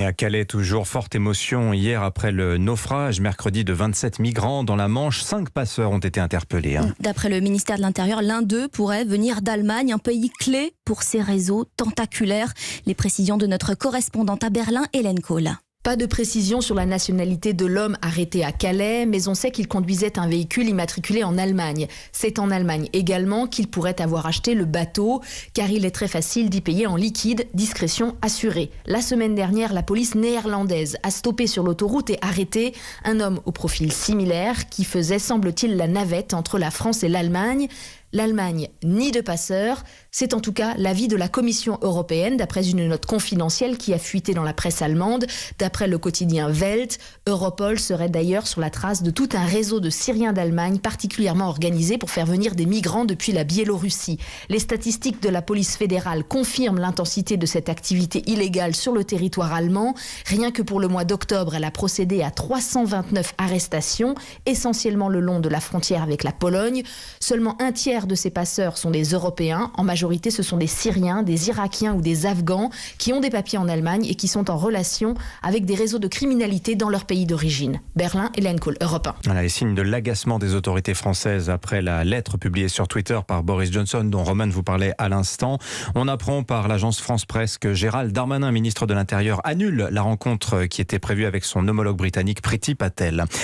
Et à Calais, toujours forte émotion hier après le naufrage mercredi de 27 migrants dans la Manche. 5 passeurs ont été interpellés. D'après le ministère de l'Intérieur, l'un d'eux pourrait venir d'Allemagne, un pays clé pour ces réseaux tentaculaires. Les précisions de notre correspondante à Berlin, Hélène Kohl. Pas de précision sur la nationalité de l'homme arrêté à Calais, mais on sait qu'il conduisait un véhicule immatriculé en Allemagne. C'est en Allemagne également qu'il pourrait avoir acheté le bateau, car il est très facile d'y payer en liquide, discrétion assurée. La semaine dernière, la police néerlandaise a stoppé sur l'autoroute et arrêté un homme au profil similaire qui faisait, semble-t-il, la navette entre la France et l'Allemagne. L'Allemagne, ni de passeurs, c'est en tout cas l'avis de la Commission européenne, d'après une note confidentielle qui a fuité dans la presse allemande. D'après le quotidien Welt, Europol serait d'ailleurs sur la trace de tout un réseau de Syriens d'Allemagne particulièrement organisé pour faire venir des migrants depuis la Biélorussie. Les statistiques de la police fédérale confirment l'intensité de cette activité illégale sur le territoire allemand. Rien que pour le mois d'octobre, elle a procédé à 329 arrestations, essentiellement le long de la frontière avec la Pologne. Seulement un tiers de ces passeurs sont des Européens. En majorité, ce sont des Syriens, des Irakiens ou des Afghans qui ont des papiers en Allemagne et qui sont en relation avec des réseaux de criminalité dans leur pays d'origine. Berlin, Hélène Kohl, Europe 1. Voilà les signes de l'agacement des autorités françaises après la lettre publiée sur Twitter par Boris Johnson, dont Roman vous parlait à l'instant. On apprend par l'agence France Presse que Gérald Darmanin, ministre de l'Intérieur, annule la rencontre qui était prévue avec son homologue britannique Priti Patel.